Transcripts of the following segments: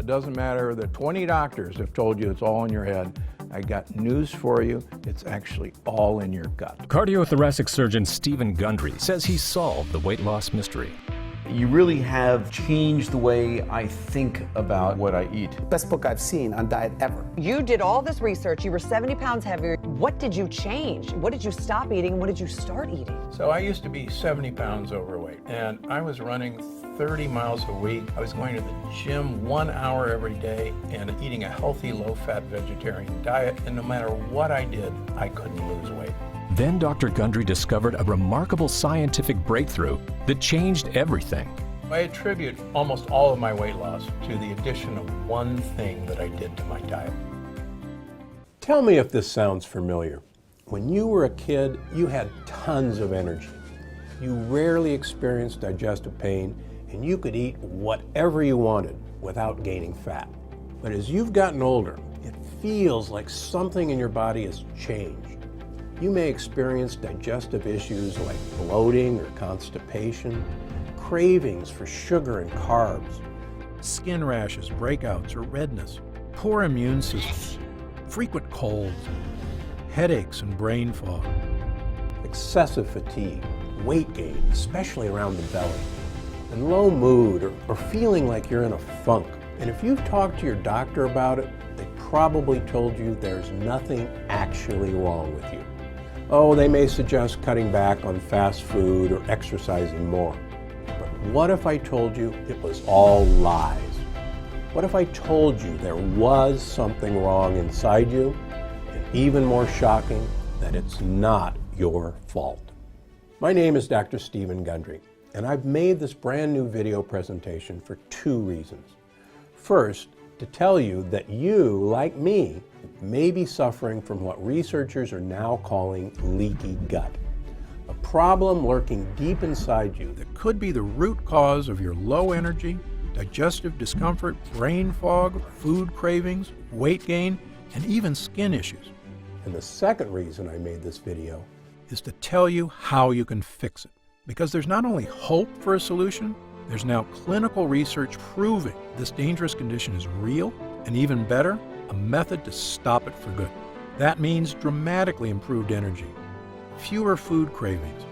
It doesn't matter that 20 doctors have told you it's all in your head. I got news for you. It's actually all in your gut. Cardiothoracic surgeon Stephen Gundry says he's solved the weight loss mystery. You really have changed the way I think about what I eat. Best book I've seen on diet ever. You did all this research. You were 70 pounds heavier. What did you change? What did you stop eating and what did you start eating? So I used to be 70 pounds overweight, and I was running 30 miles a week. I was going to the gym 1 hour every day and eating a healthy, low-fat vegetarian diet. And no matter what I did, I couldn't lose weight. Then Dr. Gundry discovered a remarkable scientific breakthrough that changed everything. I attribute almost all of my weight loss to the addition of one thing that I did to my diet. Tell me if this sounds familiar. When you were a kid, you had tons of energy. You rarely experienced digestive pain, and you could eat whatever you wanted without gaining fat. But as you've gotten older, it feels like something in your body has changed. You may experience digestive issues like bloating or constipation, cravings for sugar and carbs, Skin rashes, breakouts, or redness, poor immune systems, frequent colds, headaches and brain fog, excessive fatigue, weight gain, especially around the belly, and low mood or feeling like you're in a funk. And if you've talked to your doctor about it, they probably told you there's nothing actually wrong with you. Oh, they may suggest cutting back on fast food or exercising more. But what if I told you it was all lies? What if I told you there was something wrong inside you? And even more shocking, that it's not your fault. My name is Dr. Stephen Gundry, and I've made this brand new video presentation for two reasons. First, to tell you that you, like me, may be suffering from what researchers are now calling leaky gut, a problem lurking deep inside you that could be the root cause of your low energy, digestive discomfort, brain fog, food cravings, weight gain, and even skin issues. And the second reason I made this video Is to tell you how you can fix it. Because there's not only hope for a solution, there's now clinical research proving this dangerous condition is real, and even better, a method to stop it for good. That means dramatically improved energy, fewer food cravings,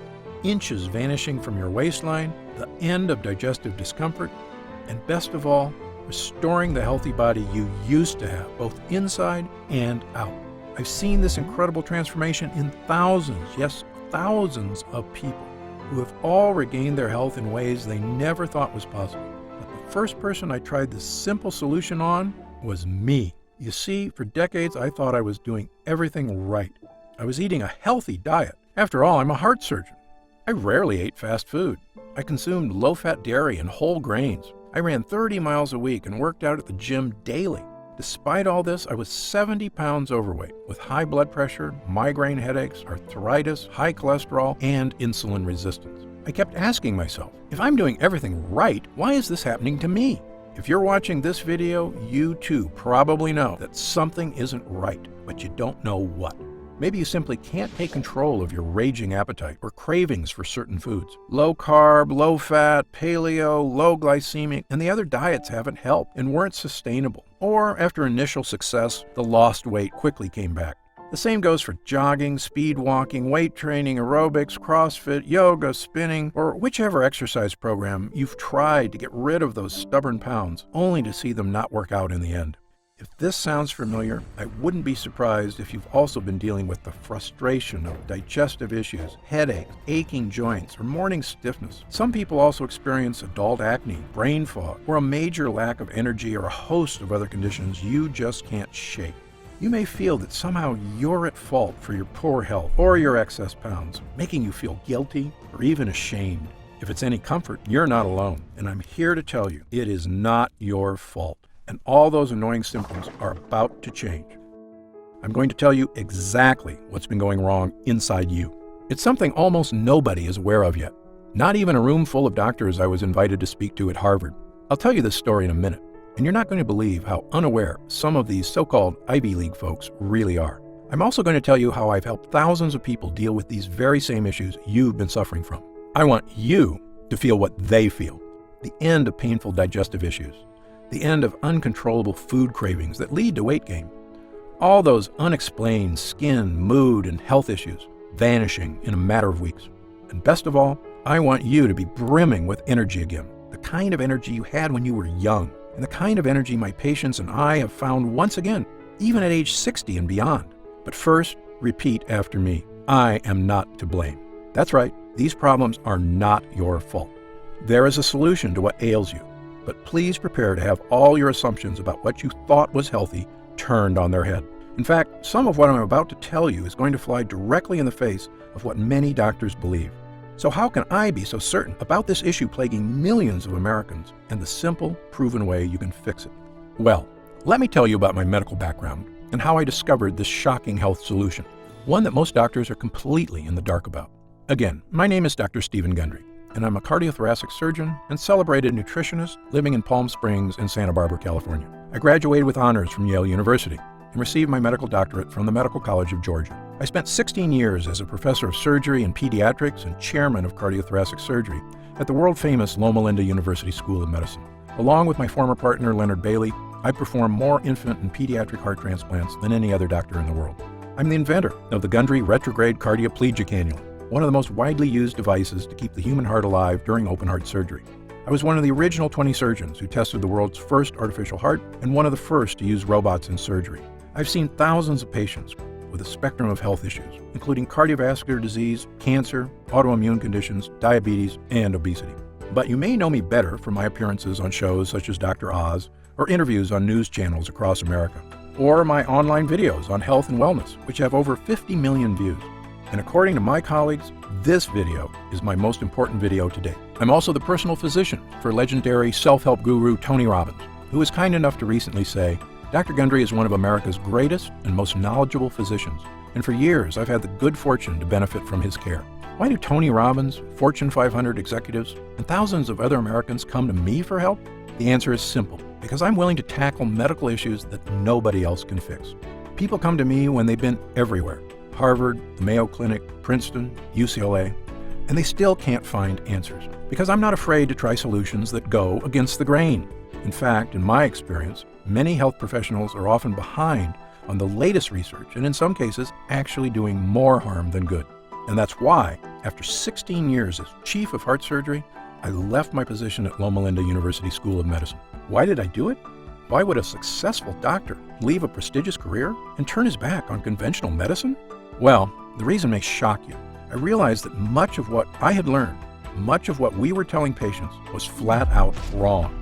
inches vanishing from your waistline, the end of digestive discomfort, and best of all, restoring the healthy body you used to have, both inside and out. I've seen this incredible transformation in thousands, yes, thousands of people who have all regained their health in ways they never thought was possible. But the first person I tried this simple solution on was me. You see, for decades I thought I was doing everything right. I was eating a healthy diet. After all, I'm a heart surgeon. I rarely ate fast food. I consumed low-fat dairy and whole grains. I ran 30 miles a week and worked out at the gym daily. Despite all this, I was 70 pounds overweight with high blood pressure, migraine headaches, arthritis, high cholesterol, and insulin resistance. I kept asking myself, if I'm doing everything right, why is this happening to me? If you're watching this video, you too probably know that something isn't right, but you don't know what. Maybe you simply can't take control of your raging appetite or cravings for certain foods. Low carb, low fat, paleo, low glycemic, and the other diets haven't helped and weren't sustainable. Or after initial success, the lost weight quickly came back. The same goes for jogging, speed walking, weight training, aerobics, CrossFit, yoga, spinning, or whichever exercise program you've tried to get rid of those stubborn pounds, only to see them not work out in the end. If this sounds familiar, I wouldn't be surprised if you've also been dealing with the frustration of digestive issues, headaches, aching joints, or morning stiffness. Some people also experience adult acne, brain fog, or a major lack of energy or a host of other conditions you just can't shake. You may feel that somehow you're at fault for your poor health or your excess pounds, making you feel guilty or even ashamed. If it's any comfort, you're not alone, and I'm here to tell you it is not your fault. And all those annoying symptoms are about to change. I'm going to tell you exactly what's been going wrong inside you. It's something almost nobody is aware of yet. Not even a room full of doctors I was invited to speak to at Harvard. I'll tell you this story in a minute, and you're not going to believe how unaware some of these so-called Ivy League folks really are. I'm also going to tell you how I've helped thousands of people deal with these very same issues you've been suffering from. I want you to feel what they feel. The end of painful digestive issues. the end of uncontrollable food cravings that lead to weight gain. All those unexplained skin, mood, and health issues vanishing in a matter of weeks. And best of all, I want you to be brimming with energy again, the kind of energy you had when you were young, and the kind of energy my patients and I have found once again, even at age 60 and beyond. But first, repeat after me. I am not to blame. That's right, these problems are not your fault. There is a solution to what ails you, but please prepare to have all your assumptions about what you thought was healthy turned on their head. In fact, some of what I'm about to tell you is going to fly directly in the face of what many doctors believe. So how can I be so certain about this issue plaguing millions of Americans and the simple, proven way you can fix it? Well, let me tell you about my medical background and how I discovered this shocking health solution, one that most doctors are completely in the dark about. Again, my name is Dr. Stephen Gundry, and I'm a cardiothoracic surgeon and celebrated nutritionist living in Palm Springs and Santa Barbara, California. I graduated with honors from Yale University and received my medical doctorate from the Medical College of Georgia. I spent 16 years as a professor of surgery and pediatrics and chairman of cardiothoracic surgery at the world-famous Loma Linda University School of Medicine. Along with my former partner, Leonard Bailey, I perform more infant and pediatric heart transplants than any other doctor in the world. I'm the inventor of the Gundry retrograde cardioplegia cannula, one of the most widely used devices to keep the human heart alive during open heart surgery. I was one of the original 20 surgeons who tested the world's first artificial heart and one of the first to use robots in surgery. I've seen thousands of patients with a spectrum of health issues, including cardiovascular disease, cancer, autoimmune conditions, diabetes, and obesity. But you may know me better from my appearances on shows such as Dr. Oz or interviews on news channels across America, or my online videos on health and wellness, which have over 50 million views. And according to my colleagues, this video is my most important video to date. I'm also the personal physician for legendary self-help guru Tony Robbins, who was kind enough to recently say, Dr. Gundry is one of America's greatest and most knowledgeable physicians, and for years I've had the good fortune to benefit from his care. Why do Tony Robbins, Fortune 500 executives, and thousands of other Americans come to me for help? The answer is simple, because I'm willing to tackle medical issues that nobody else can fix. People come to me when they've been everywhere, Harvard, the Mayo Clinic, Princeton, UCLA, and they still can't find answers, because I'm not afraid to try solutions that go against the grain. In fact, in my experience, many health professionals are often behind on the latest research and in some cases actually doing more harm than good. And that's why, after 16 years as chief of heart surgery, I left my position at Loma Linda University School of Medicine. Why did I do it? Why would a successful doctor leave a prestigious career and turn his back on conventional medicine? Well, the reason may shock you. I realized that much of what I had learned, much of what we were telling patients was flat out wrong.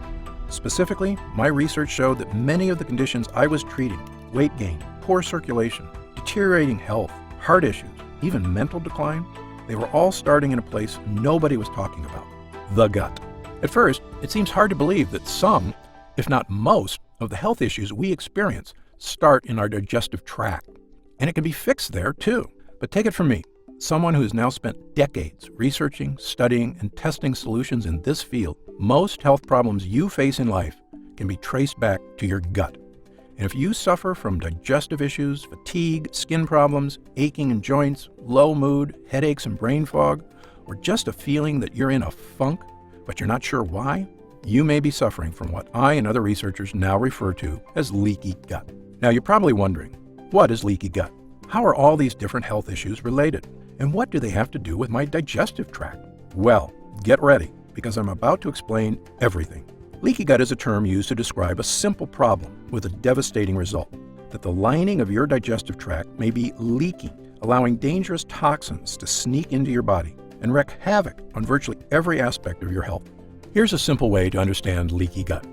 Specifically, my research showed that many of the conditions I was treating, weight gain, poor circulation, deteriorating health, heart issues, even mental decline, they were all starting in a place nobody was talking about, the gut. At first, it seems hard to believe that some, if not most, of the health issues we experience start in our digestive tract. And it can be fixed there too. But take it from me, someone who has now spent decades researching, studying, and testing solutions in this field, most health problems you face in life can be traced back to your gut. And if you suffer from digestive issues, fatigue, skin problems, aching in joints, low mood, headaches and brain fog, or just a feeling that you're in a funk, but you're not sure why, you may be suffering from what I and other researchers now refer to as leaky gut. Now you're probably wondering, what is leaky gut? How are all these different health issues related? And what do they have to do with my digestive tract? Well, get ready, because I'm about to explain everything. Leaky gut is a term used to describe a simple problem with a devastating result, that the lining of your digestive tract may be leaking, allowing dangerous toxins to sneak into your body and wreak havoc on virtually every aspect of your health. Here's a simple way to understand leaky gut.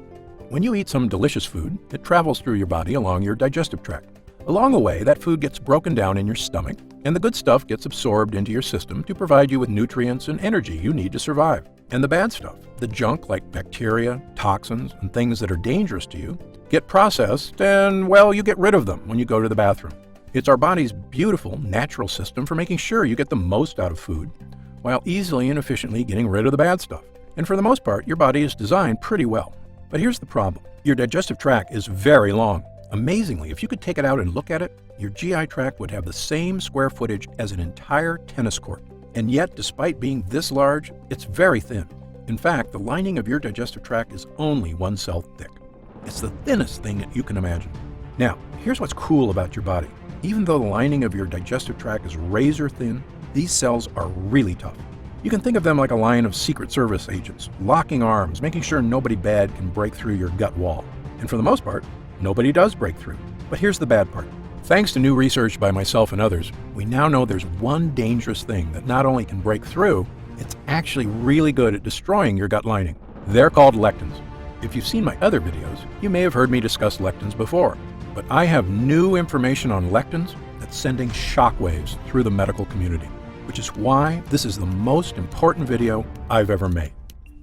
When you eat some delicious food, it travels through your body along your digestive tract. Along the way, that food gets broken down in your stomach, and the good stuff gets absorbed into your system to provide you with nutrients and energy you need to survive. And the bad stuff, the junk like bacteria, toxins, and things that are dangerous to you, get processed and, well, you get rid of them when you go to the bathroom. It's our body's beautiful, natural system for making sure you get the most out of food, while easily and efficiently getting rid of the bad stuff. And for the most part, your body is designed pretty well. But here's the problem. Your digestive tract is very long. Amazingly, if you could take it out and look at it, your GI tract would have the same square footage as an entire tennis court. And yet, despite being this large, it's very thin. In fact, the lining of your digestive tract is only 1 cell thick. It's the thinnest thing that you can imagine. Now, here's what's cool about your body. Even though the lining of your digestive tract is razor thin, these cells are really tough. You can think of them like a line of Secret Service agents, locking arms, making sure nobody bad can break through your gut wall. And for the most part, nobody does break through. But here's the bad part. Thanks to new research by myself and others, we now know there's one dangerous thing that not only can break through, it's actually really good at destroying your gut lining. They're called lectins. If you've seen my other videos, you may have heard me discuss lectins before. But I have new information on lectins that's sending shockwaves through the medical community, which is why this is the most important video I've ever made.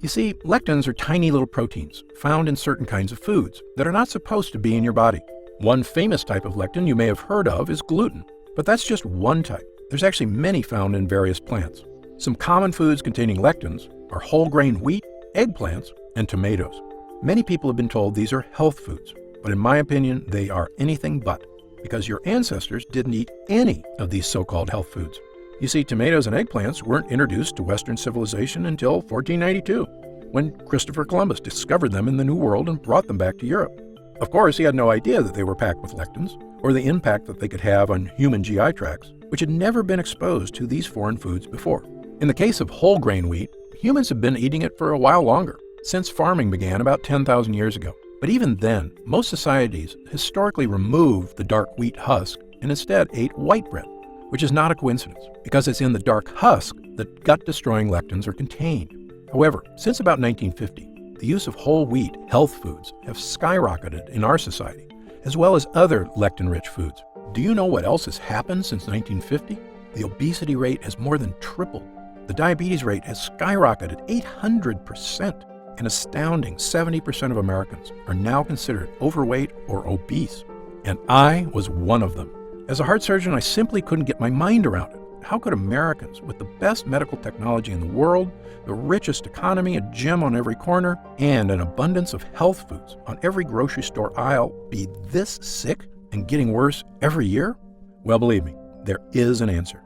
You see, lectins are tiny little proteins found in certain kinds of foods that are not supposed to be in your body. One famous type of lectin you may have heard of is gluten, but that's just one type. There's actually many found in various plants. Some common foods containing lectins are whole grain wheat, eggplants, and tomatoes. Many people have been told these are health foods, but in my opinion, they are anything but, because your ancestors didn't eat any of these so-called health foods. You see, tomatoes and eggplants weren't introduced to Western civilization until 1492, when Christopher Columbus discovered them in the New World and brought them back to Europe. Of course, he had no idea that they were packed with lectins, or the impact that they could have on human GI tracts, which had never been exposed to these foreign foods before. In the case of whole grain wheat, humans have been eating it for a while longer, since farming began about 10,000 years ago. But even then, most societies historically removed the dark wheat husk and instead ate white bread, which is not a coincidence, because it's in the dark husk that gut-destroying lectins are contained. However, since about 1950, the use of whole wheat health foods have skyrocketed in our society, as well as other lectin-rich foods. Do you know what else has happened since 1950? The obesity rate has more than tripled. The diabetes rate has skyrocketed 800%. An astounding 70% of Americans are now considered overweight or obese, and I was one of them. As a heart surgeon, I simply couldn't get my mind around it. How could Americans with the best medical technology in the world, the richest economy, a gym on every corner, and an abundance of health foods on every grocery store aisle be this sick and getting worse every year? Well, believe me, there is an answer.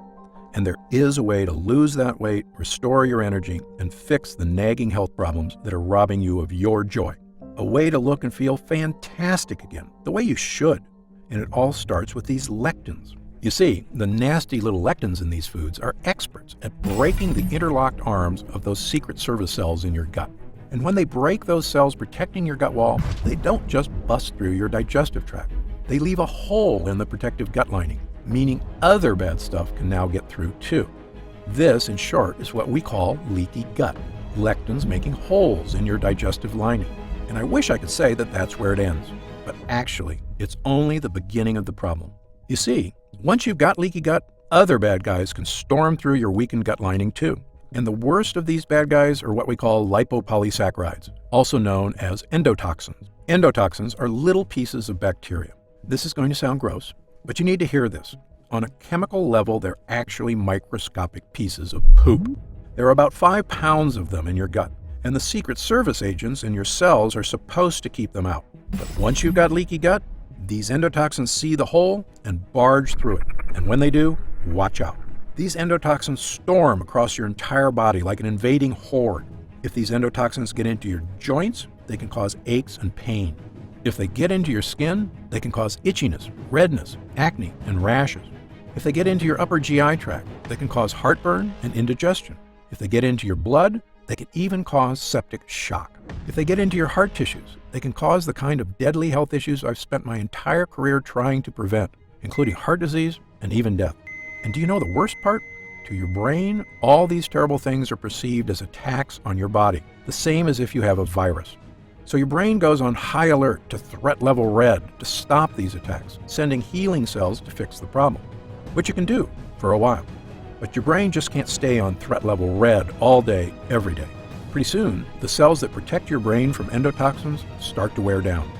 And there is a way to lose that weight, restore your energy, and fix the nagging health problems that are robbing you of your joy. A way to look and feel fantastic again, the way you should. And it all starts with these lectins. You see, the nasty little lectins in these foods are experts at breaking the interlocked arms of those Secret Service cells in your gut. And when they break those cells protecting your gut wall, they don't just bust through your digestive tract. They leave a hole in the protective gut lining, meaning other bad stuff can now get through too. This, in short, is what we call leaky gut, lectins making holes in your digestive lining. And I wish I could say that that's where it ends, but actually, it's only the beginning of the problem. You see, once you've got leaky gut, other bad guys can storm through your weakened gut lining too. And the worst of these bad guys are what we call lipopolysaccharides, also known as endotoxins. Endotoxins are little pieces of bacteria. This is going to sound gross, but you need to hear this. On a chemical level, they're actually microscopic pieces of poop. There are about 5 pounds of them in your gut, and the Secret Service agents in your cells are supposed to keep them out. But once you've got leaky gut, these endotoxins see the hole and barge through it. And when they do, watch out. These endotoxins storm across your entire body like an invading horde. If these endotoxins get into your joints, they can cause aches and pain. If they get into your skin, they can cause itchiness, redness, acne, and rashes. If they get into your upper GI tract, they can cause heartburn and indigestion. If they get into your blood, they can even cause septic shock. If they get into your heart tissues, they can cause the kind of deadly health issues I've spent my entire career trying to prevent, including heart disease and even death. And do you know the worst part? To your brain, all these terrible things are perceived as attacks on your body, the same as if you have a virus. So your brain goes on high alert to threat level red to stop these attacks, sending healing cells to fix the problem, which you can do for a while. But your brain just can't stay on threat level red all day, every day. Pretty soon, the cells that protect your brain from endotoxins start to wear down.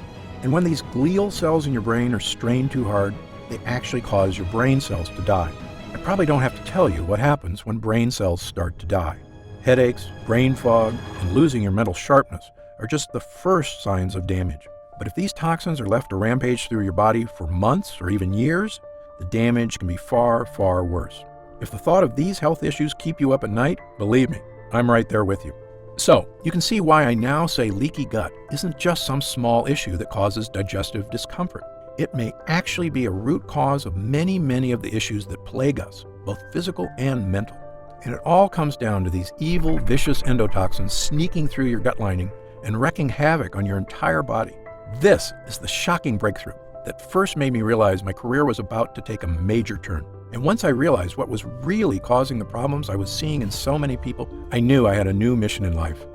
And when these glial cells in your brain are strained too hard, they actually cause your brain cells to die. I probably don't have to tell you what happens when brain cells start to die. Headaches, brain fog, and losing your mental sharpness are just the first signs of damage. But if these toxins are left to rampage through your body for months or even years, the damage can be far, far worse. If the thought of these health issues keep you up at night, believe me, I'm right there with you. So, you can see why I now say leaky gut isn't just some small issue that causes digestive discomfort. It may actually be a root cause of many, many of the issues that plague us, both physical and mental. And it all comes down to these evil, vicious endotoxins sneaking through your gut lining and wreaking havoc on your entire body. This is the shocking breakthrough that first made me realize my career was about to take a major turn. And once I realized what was really causing the problems I was seeing in so many people, I knew I had a new mission in life.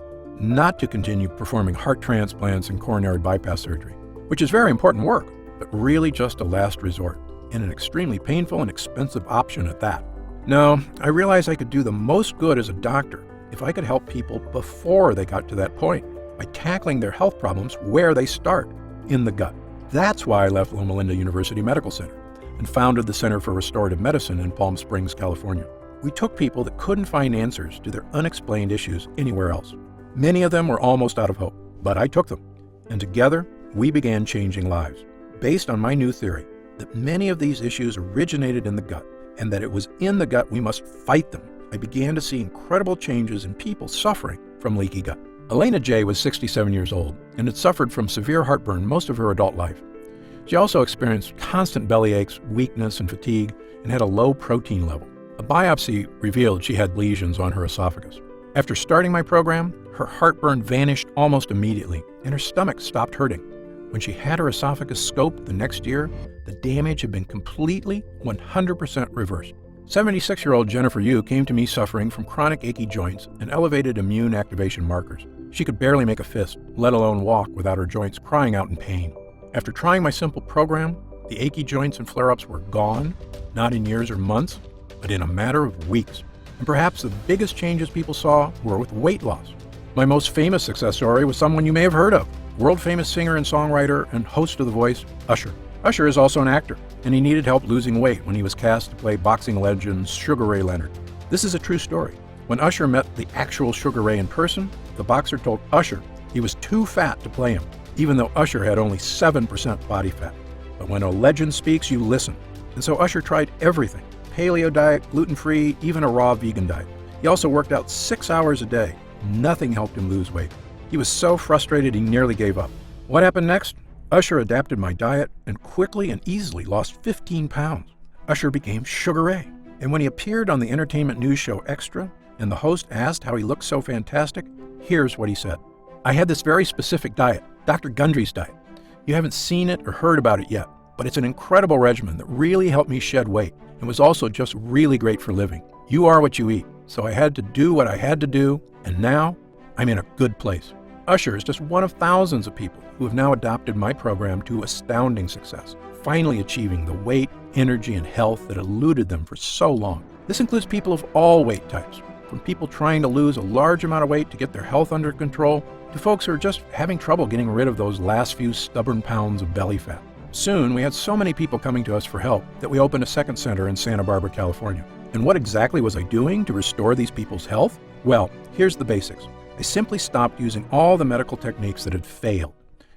Not to continue performing heart transplants and coronary bypass surgery, which is very important work, but really just a last resort, and an extremely painful and expensive option at that. No, I realized I could do the most good as a doctor if I could help people before they got to that point, by tackling their health problems where they start, in the gut. That's why I left Loma Linda University Medical Center and founded the Center for Restorative Medicine in Palm Springs, California. We took people that couldn't find answers to their unexplained issues anywhere else. Many of them were almost out of hope, but I took them. And together, we began changing lives, based on my new theory that many of these issues originated in the gut, and that it was in the gut we must fight them. I began to see incredible changes in people suffering from leaky gut. Elena J. was 67 years old and had suffered from severe heartburn most of her adult life. She also experienced constant belly aches, weakness, and fatigue, and had a low protein level. A biopsy revealed she had lesions on her esophagus. After starting my program, her heartburn vanished almost immediately, and her stomach stopped hurting. When she had her esophagus scoped the next year, the damage had been completely 100% reversed. 76-year-old Jennifer Yu came to me suffering from chronic achy joints and elevated immune activation markers. She could barely make a fist, let alone walk, without her joints crying out in pain. After trying my simple program, the achy joints and flare-ups were gone, not in years or months, but in a matter of weeks. And perhaps the biggest changes people saw were with weight loss. My most famous success story was someone you may have heard of, world-famous singer and songwriter and host of The Voice, Usher. Usher is also an actor, and he needed help losing weight when he was cast to play boxing legend Sugar Ray Leonard. This is a true story. When Usher met the actual Sugar Ray in person, the boxer told Usher he was too fat to play him, even though Usher had only 7% body fat. But when a legend speaks, you listen. And so Usher tried everything: paleo diet, gluten-free, even a raw vegan diet. He also worked out 6 hours a day. Nothing helped him lose weight. He was so frustrated he nearly gave up. What happened next? Usher adapted my diet and quickly and easily lost 15 pounds. Usher became Sugar Ray. And when he appeared on the entertainment news show Extra, and the host asked how he looked so fantastic, here's what he said. I had this very specific diet, Dr. Gundry's diet. You haven't seen it or heard about it yet, but it's an incredible regimen that really helped me shed weight and was also just really great for living. You are what you eat, so I had to do what I had to do, and now I'm in a good place. Usher is just one of thousands of people who have now adopted my program to astounding success, finally achieving the weight, energy, and health that eluded them for so long. This includes people of all weight types, from people trying to lose a large amount of weight to get their health under control, to folks who are just having trouble getting rid of those last few stubborn pounds of belly fat. Soon, we had so many people coming to us for help that we opened a second center in Santa Barbara, California. And what exactly was I doing to restore these people's health? Well, here's the basics. I simply stopped using all the medical techniques that had failed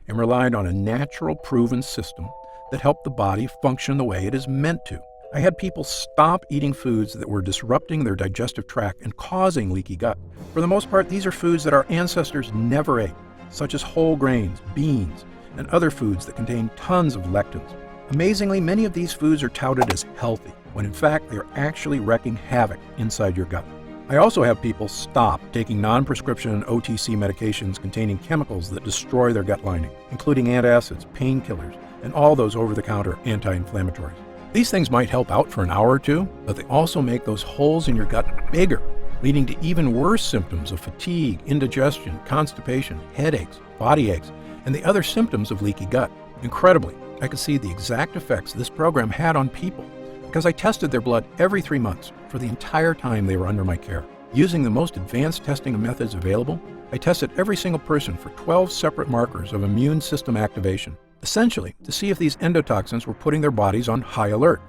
and relied on a natural, proven system that helped the body function the way it is meant to. I had people stop eating foods that were disrupting their digestive tract and causing leaky gut. For the most part, these are foods that our ancestors never ate, such as whole grains, beans, and other foods that contain tons of lectins. Amazingly, many of these foods are touted as healthy, when in fact they are actually wreaking havoc inside your gut. I also have people stop taking non-prescription OTC medications containing chemicals that destroy their gut lining, including antacids, painkillers, and all those over-the-counter anti-inflammatories. These things might help out for an hour or two, but they also make those holes in your gut bigger, leading to even worse symptoms of fatigue, indigestion, constipation, headaches, body aches, and the other symptoms of leaky gut. Incredibly, I could see the exact effects this program had on people because I tested their blood every 3 months for the entire time they were under my care. Using the most advanced testing methods available, I tested every single person for 12 separate markers of immune system activation, essentially to see if these endotoxins were putting their bodies on high alert.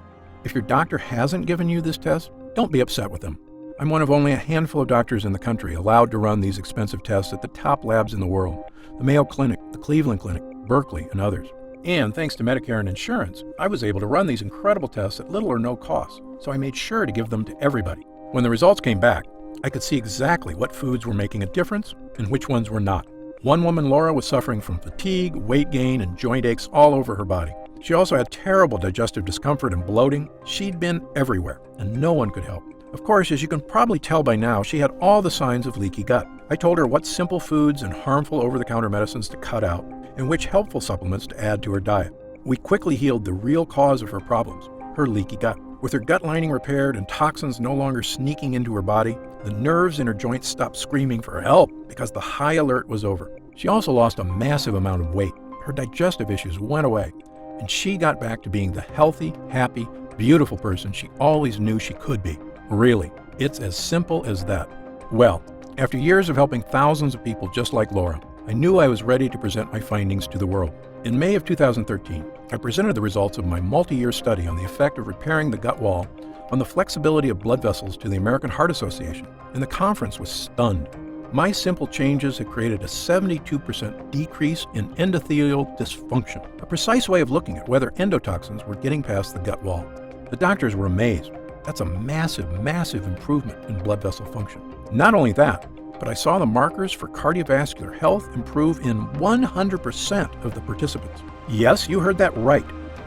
If your doctor hasn't given you this test, don't be upset with them. I'm one of only a handful of doctors in the country allowed to run these expensive tests at the top labs in the world: the Mayo Clinic, the Cleveland Clinic, Berkeley, and others. And thanks to Medicare and insurance, I was able to run these incredible tests at little or no cost, so I made sure to give them to everybody. When the results came back, I could see exactly what foods were making a difference and which ones were not. One woman, Laura, was suffering from fatigue, weight gain, and joint aches all over her body. She also had terrible digestive discomfort and bloating. She'd been everywhere, and no one could help. Of course, as you can probably tell by now, she had all the signs of leaky gut. I told her what simple foods and harmful over-the-counter medicines to cut out, and which helpful supplements to add to her diet. We quickly healed the real cause of her problems, her leaky gut. With her gut lining repaired and toxins no longer sneaking into her body, the nerves in her joints stopped screaming for help because the high alert was over. She also lost a massive amount of weight. Her digestive issues went away, and she got back to being the healthy, happy, beautiful person she always knew she could be. Really, it's as simple as that. Well, after years of helping thousands of people just like Laura, I knew I was ready to present my findings to the world. In May of 2013, I presented the results of my multi-year study on the effect of repairing the gut wall on the flexibility of blood vessels to the American Heart Association, and the conference was stunned. My simple changes had created a 72% decrease in endothelial dysfunction, a precise way of looking at whether endotoxins were getting past the gut wall. The doctors were amazed. That's a massive, massive improvement in blood vessel function. Not only that, but I saw the markers for cardiovascular health improve in 100% of the participants. Yes, you heard that right.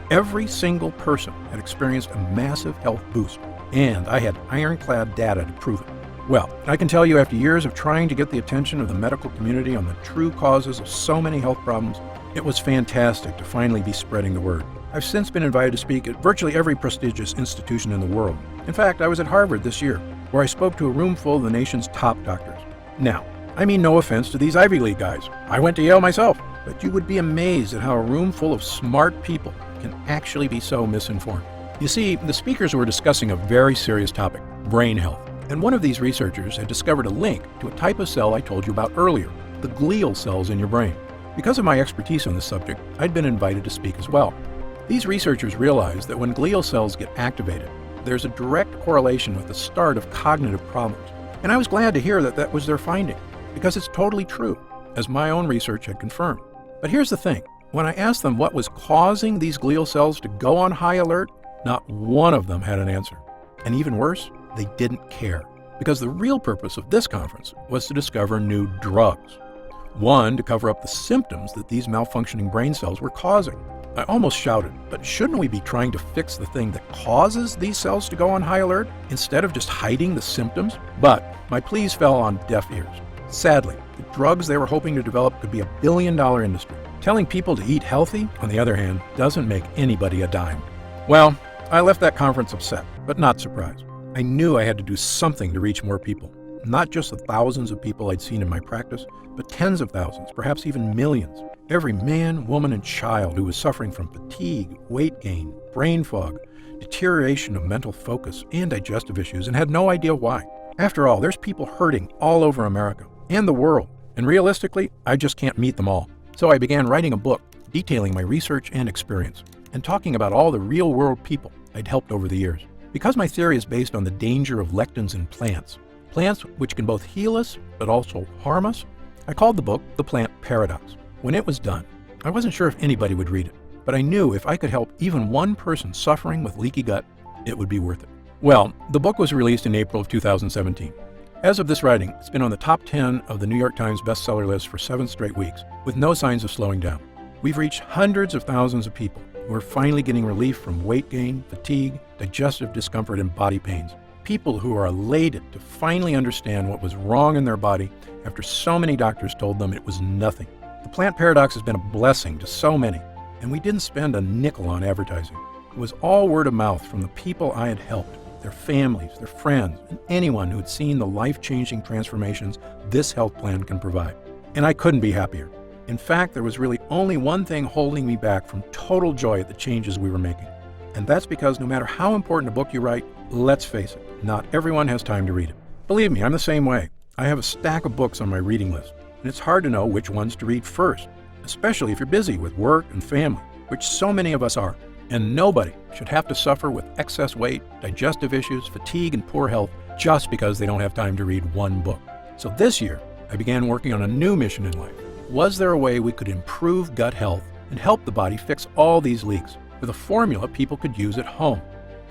Every single person had experienced a massive health boost, and I had ironclad data to prove it. Well, I can tell you after years of trying to get the attention of the medical community on the true causes of so many health problems, it was fantastic to finally be spreading the word. I've since been invited to speak at virtually every prestigious institution in the world. In fact, I was at Harvard this year, where I spoke to a room full of the nation's top doctors. Now, I mean no offense to these Ivy League guys. I went to Yale myself, but you would be amazed at how a room full of smart people can actually be so misinformed. You see, the speakers were discussing a very serious topic, brain health. And one of these researchers had discovered a link to a type of cell I told you about earlier, the glial cells in your brain. Because of my expertise on this subject, I'd been invited to speak as well. These researchers realized that when glial cells get activated, there's a direct correlation with the start of cognitive problems. And I was glad to hear that that was their finding, because it's totally true, as my own research had confirmed. But here's the thing. When I asked them what was causing these glial cells to go on high alert, not one of them had an answer. And even worse, they didn't care, because the real purpose of this conference was to discover new drugs. One, to cover up the symptoms that these malfunctioning brain cells were causing. I almost shouted, but shouldn't we be trying to fix the thing that causes these cells to go on high alert instead of just hiding the symptoms? But my pleas fell on deaf ears. Sadly, the drugs they were hoping to develop could be a billion-dollar industry. Telling people to eat healthy, on the other hand, doesn't make anybody a dime. Well, I left that conference upset, but not surprised. I knew I had to do something to reach more people. Not just the thousands of people I'd seen in my practice, but tens of thousands, perhaps even millions. Every man, woman, and child who was suffering from fatigue, weight gain, brain fog, deterioration of mental focus, and digestive issues, and had no idea why. After all, there's people hurting all over America and the world, and realistically, I just can't meet them all. So I began writing a book detailing my research and experience, and talking about all the real-world people I'd helped over the years. Because my theory is based on the danger of lectins in plants which can both heal us but also harm us, I called the book The Plant Paradox. When it was done, I wasn't sure if anybody would read it, but I knew if I could help even one person suffering with leaky gut, it would be worth it. Well, the book was released in April of 2017. As of this writing, it's been on the top 10 of the New York Times bestseller list for 7 straight weeks, with no signs of slowing down. We've reached hundreds of thousands of people who are finally getting relief from weight gain, fatigue, digestive discomfort, and body pains. People who are elated to finally understand what was wrong in their body after so many doctors told them it was nothing. The Plant Paradox has been a blessing to so many, and we didn't spend a nickel on advertising. It was all word of mouth from the people I had helped, their families, their friends, and anyone who had seen the life-changing transformations this health plan can provide. And I couldn't be happier. In fact, there was really only one thing holding me back from total joy at the changes we were making. And that's because no matter how important a book you write, let's face it, not everyone has time to read it. Believe me, I'm the same way. I have a stack of books on my reading list, and it's hard to know which ones to read first, especially if you're busy with work and family, which so many of us are. And nobody should have to suffer with excess weight, digestive issues, fatigue, and poor health just because they don't have time to read one book. So this year, I began working on a new mission in life. Was there a way we could improve gut health and help the body fix all these leaks with a formula people could use at home?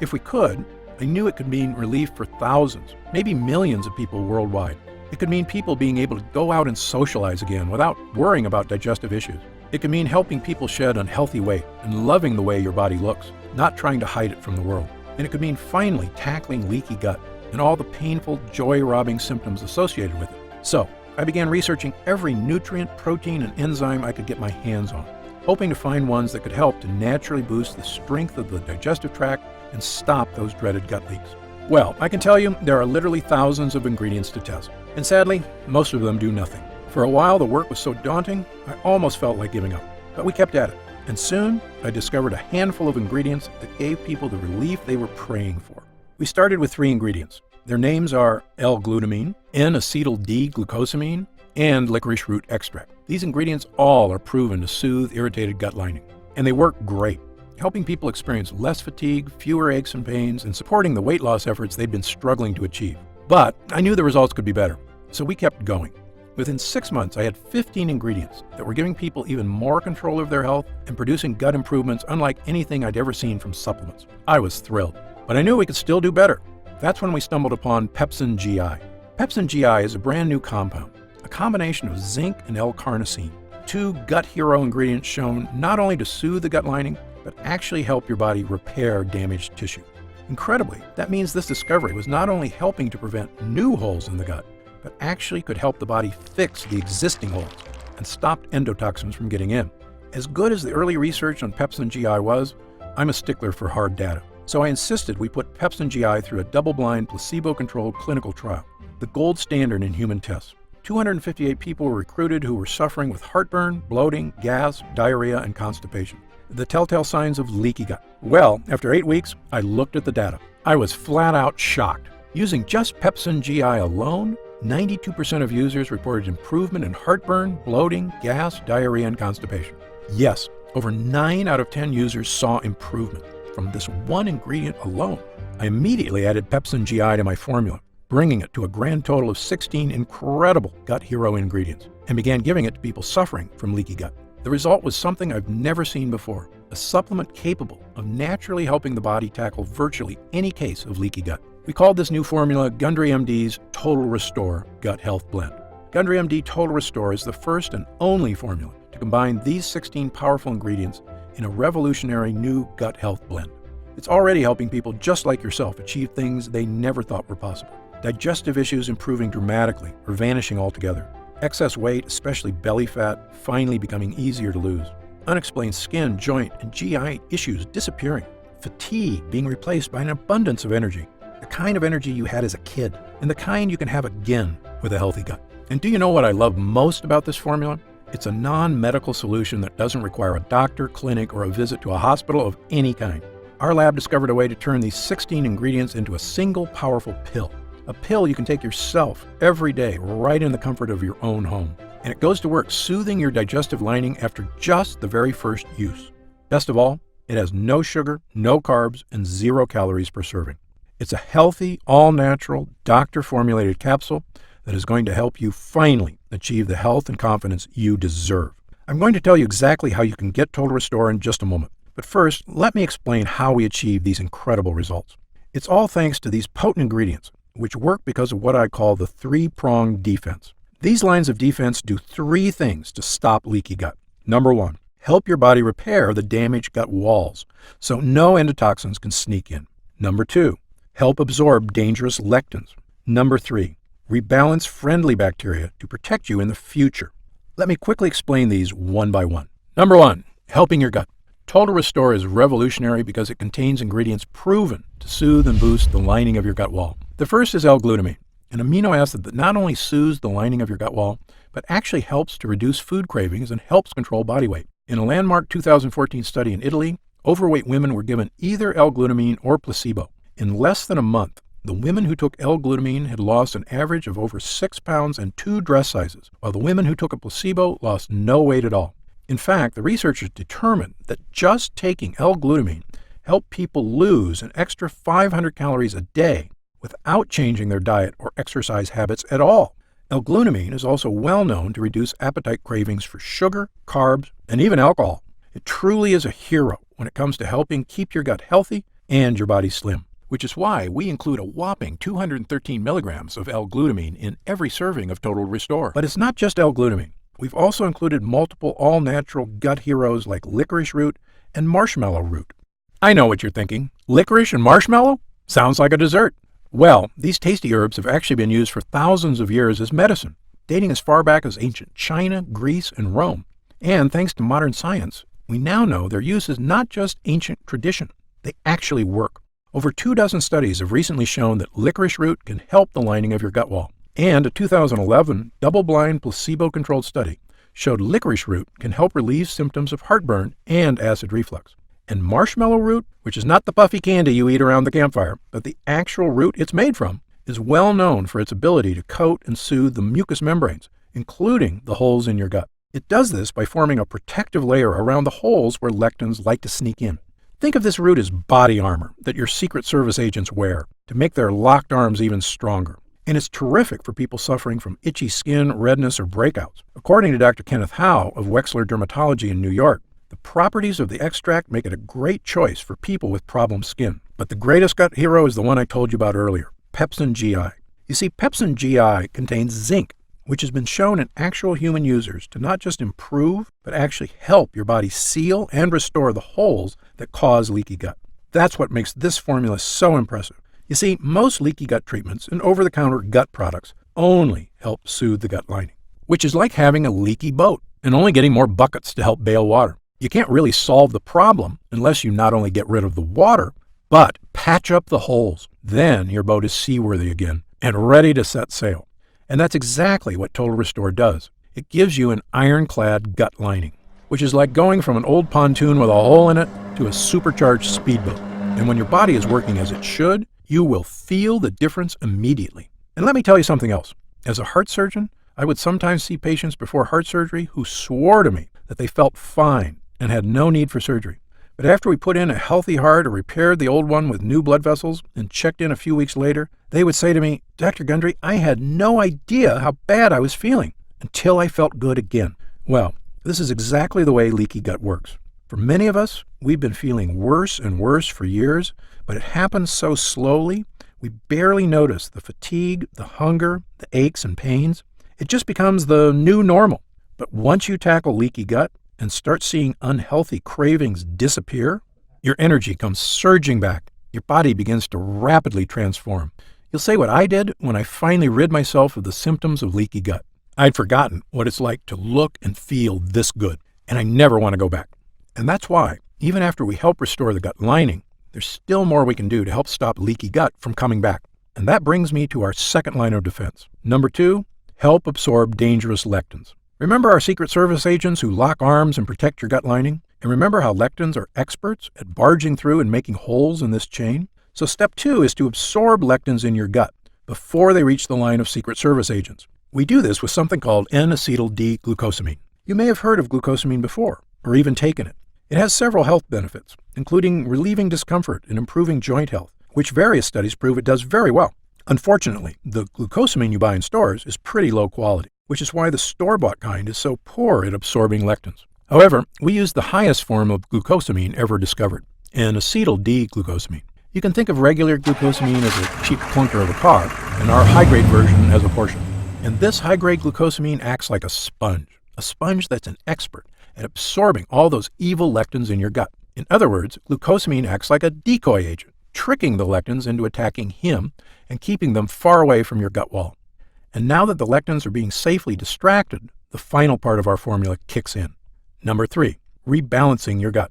If we could, I knew it could mean relief for thousands, maybe millions of people worldwide. It could mean people being able to go out and socialize again without worrying about digestive issues. It could mean helping people shed unhealthy weight and loving the way your body looks, not trying to hide it from the world. And it could mean finally tackling leaky gut and all the painful, joy-robbing symptoms associated with it. So, I began researching every nutrient, protein, and enzyme I could get my hands on, hoping to find ones that could help to naturally boost the strength of the digestive tract and stop those dreaded gut leaks. Well, I can tell you there are literally thousands of ingredients to test, and sadly, most of them do nothing. For a while, the work was so daunting, I almost felt like giving up. But we kept at it, and soon I discovered a handful of ingredients that gave people the relief they were praying for. We started with 3 ingredients. Their names are L-glutamine, N-acetyl-D-glucosamine, and licorice root extract. These ingredients all are proven to soothe irritated gut lining, and they work great, helping people experience less fatigue, fewer aches and pains, and supporting the weight loss efforts they've been struggling to achieve. But I knew the results could be better, so we kept going. Within 6 months, I had 15 ingredients that were giving people even more control of their health and producing gut improvements unlike anything I'd ever seen from supplements. I was thrilled, but I knew we could still do better. That's when we stumbled upon Pepsin GI. Pepsin GI is a brand new compound, a combination of zinc and L-carnosine, 2 gut hero ingredients shown not only to soothe the gut lining, but actually help your body repair damaged tissue. Incredibly, that means this discovery was not only helping to prevent new holes in the gut, but actually could help the body fix the existing holes and stop endotoxins from getting in. As good as the early research on Pepsin GI was, I'm a stickler for hard data. So I insisted we put Pepsin GI through a double-blind, placebo-controlled clinical trial, the gold standard in human tests. 258 people were recruited who were suffering with heartburn, bloating, gas, diarrhea, and constipation, the telltale signs of leaky gut. Well, after 8 weeks, I looked at the data. I was flat out shocked. Using just Pepsin GI alone, 92% of users reported improvement in heartburn, bloating, gas, diarrhea, and constipation. Yes, over 9 out of 10 users saw improvement from this one ingredient alone. I immediately added Pepsin GI to my formula, bringing it to a grand total of 16 incredible gut hero ingredients, and began giving it to people suffering from leaky gut. The result was something I've never seen before, a supplement capable of naturally helping the body tackle virtually any case of leaky gut. We called this new formula Gundry MD's Total Restore Gut Health Blend. Gundry MD Total Restore is the first and only formula to combine these 16 powerful ingredients in a revolutionary new gut health blend. It's already helping people just like yourself achieve things they never thought were possible. Digestive issues improving dramatically or vanishing altogether. Excess weight, especially belly fat, finally becoming easier to lose. Unexplained skin, joint, and GI issues disappearing. Fatigue being replaced by an abundance of energy. The kind of energy you had as a kid, and the kind you can have again with a healthy gut. And do you know what I love most about this formula? It's a non-medical solution that doesn't require a doctor, clinic, or a visit to a hospital of any kind. Our lab discovered a way to turn these 16 ingredients into a single powerful pill. A pill you can take yourself every day right in the comfort of your own home. And it goes to work soothing your digestive lining after just the very first use. Best of all, it has no sugar, no carbs, and 0 calories per serving. It's a healthy, all-natural, doctor-formulated capsule that is going to help you finally achieve the health and confidence you deserve. I'm going to tell you exactly how you can get Total Restore in just a moment. But first, let me explain how we achieve these incredible results. It's all thanks to these potent ingredients, which work because of what I call the 3-pronged defense. These lines of defense do 3 things to stop leaky gut. Number 1, help your body repair the damaged gut walls so no endotoxins can sneak in. Number 2, help absorb dangerous lectins. Number 3, rebalance friendly bacteria to protect you in the future. Let me quickly explain these one by one. Number 1, helping your gut. Total Restore is revolutionary because it contains ingredients proven to soothe and boost the lining of your gut wall. The first is L-glutamine, an amino acid that not only soothes the lining of your gut wall, but actually helps to reduce food cravings and helps control body weight. In a landmark 2014 study in Italy, overweight women were given either L-glutamine or placebo. In less than a month, the women who took L-glutamine had lost an average of over 6 pounds and 2 dress sizes, while the women who took a placebo lost no weight at all. In fact, the researchers determined that just taking L-glutamine helped people lose an extra 500 calories a day without changing their diet or exercise habits at all. L-glutamine is also well known to reduce appetite cravings for sugar, carbs, and even alcohol. It truly is a hero when it comes to helping keep your gut healthy and your body slim. which is why we include a whopping 213 milligrams of L-glutamine in every serving of Total Restore. But it's not just L-glutamine. We've also included multiple all-natural gut heroes like licorice root and marshmallow root. I know what you're thinking. Licorice and marshmallow? Sounds like a dessert. Well, these tasty herbs have actually been used for thousands of years as medicine, dating as far back as ancient China, Greece, and Rome. And thanks to modern science, we now know their use is not just ancient tradition. They actually work. Over 24 studies have recently shown that licorice root can help the lining of your gut wall. And a 2011 double-blind placebo-controlled study showed licorice root can help relieve symptoms of heartburn and acid reflux. And marshmallow root, which is not the puffy candy you eat around the campfire, but the actual root it's made from, is well known for its ability to coat and soothe the mucous membranes, including the holes in your gut. It does this by forming a protective layer around the holes where lectins like to sneak in. Think of this root as body armor that your Secret Service agents wear to make their locked arms even stronger. And it's terrific for people suffering from itchy skin, redness, or breakouts. According to Dr. Kenneth Howe of Wexler Dermatology in New York, the properties of the extract make it a great choice for people with problem skin. But the greatest gut hero is the one I told you about earlier, Pepsin GI. You see, Pepsin GI contains zinc, which has been shown in actual human users to not just improve, but actually help your body seal and restore the holes that cause leaky gut. That's what makes this formula so impressive. You see, most leaky gut treatments and over-the-counter gut products only help soothe the gut lining, which is like having a leaky boat and only getting more buckets to help bail water. You can't really solve the problem unless you not only get rid of the water, but patch up the holes. Then your boat is seaworthy again and ready to set sail. And that's exactly what Total Restore does. It gives you an ironclad gut lining, which is like going from an old pontoon with a hole in it to a supercharged speedboat. And when your body is working as it should, you will feel the difference immediately. And let me tell you something else. As a heart surgeon, I would sometimes see patients before heart surgery who swore to me that they felt fine and had no need for surgery. But after we put in a healthy heart or repaired the old one with new blood vessels and checked in a few weeks later, they would say to me, "Dr. Gundry, I had no idea how bad I was feeling until I felt good again." Well, this is exactly the way leaky gut works. For many of us, we've been feeling worse and worse for years, but it happens so slowly, we barely notice the fatigue, the hunger, the aches and pains. It just becomes the new normal. But once you tackle leaky gut and start seeing unhealthy cravings disappear, your energy comes surging back. Your body begins to rapidly transform. You'll say what I did when I finally rid myself of the symptoms of leaky gut. I'd forgotten what it's like to look and feel this good, and I never want to go back. And that's why, even after we help restore the gut lining, there's still more we can do to help stop leaky gut from coming back. And that brings me to our second line of defense. Number 2, help absorb dangerous lectins. Remember our Secret Service agents who lock arms and protect your gut lining? And remember how lectins are experts at barging through and making holes in this chain? So step 2 is to absorb lectins in your gut before they reach the line of Secret Service agents. We do this with something called N-acetyl D-glucosamine. You may have heard of glucosamine before, or even taken it. It has several health benefits, including relieving discomfort and improving joint health, which various studies prove it does very well. Unfortunately, the glucosamine you buy in stores is pretty low quality, which is why the store-bought kind is so poor at absorbing lectins. However, we use the highest form of glucosamine ever discovered, N-acetyl D-glucosamine. You can think of regular glucosamine as a cheap clunker of a car, and our high-grade version as a Porsche. And this high-grade glucosamine acts like a sponge that's an expert at absorbing all those evil lectins in your gut. In other words, glucosamine acts like a decoy agent, tricking the lectins into attacking him and keeping them far away from your gut wall. And now that the lectins are being safely distracted, the final part of our formula kicks in. Number 3, rebalancing your gut.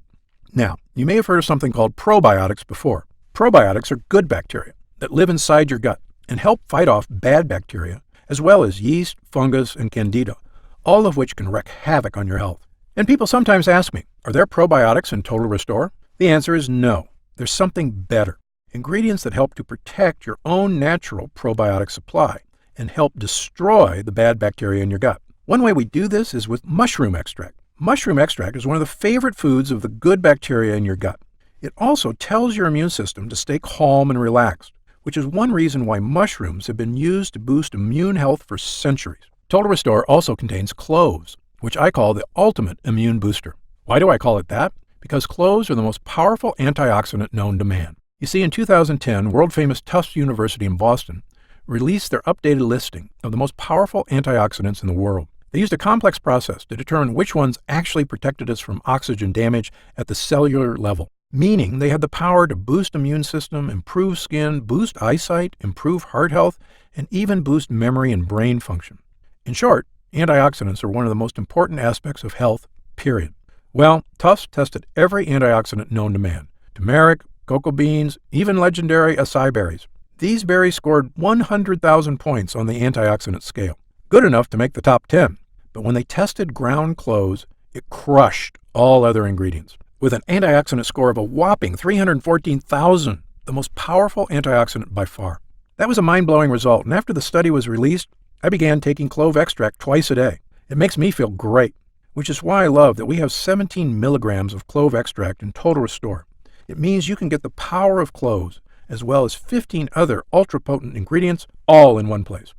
Now, you may have heard of something called probiotics before. Probiotics are good bacteria that live inside your gut and help fight off bad bacteria, as well as yeast, fungus, and candida, all of which can wreak havoc on your health. And people sometimes ask me, are there probiotics in Total Restore? The answer is no. There's something better. Ingredients that help to protect your own natural probiotic supply and help destroy the bad bacteria in your gut. One way we do this is with mushroom extract. Mushroom extract is one of the favorite foods of the good bacteria in your gut. It also tells your immune system to stay calm and relaxed, which is one reason why mushrooms have been used to boost immune health for centuries. Total Restore also contains cloves, which I call the ultimate immune booster. Why do I call it that? Because cloves are the most powerful antioxidant known to man. You see, in 2010, world-famous Tufts University in Boston released their updated listing of the most powerful antioxidants in the world. They used a complex process to determine which ones actually protected us from oxygen damage at the cellular level, meaning they had the power to boost immune system, improve skin, boost eyesight, improve heart health, and even boost memory and brain function. In short, antioxidants are one of the most important aspects of health, period. Well, Tufts tested every antioxidant known to man: turmeric, cocoa beans, even legendary acai berries. These berries scored 100,000 points on the antioxidant scale, good enough to make the top 10. But when they tested ground cloves, it crushed all other ingredients, with an antioxidant score of a whopping 314,000, the most powerful antioxidant by far. That was a mind-blowing result, and after the study was released, I began taking clove extract twice a day. It makes me feel great, which is why I love that we have 17 milligrams of clove extract in Total Restore. It means you can get the power of cloves, as well as 15 other ultra-potent ingredients, all in one place.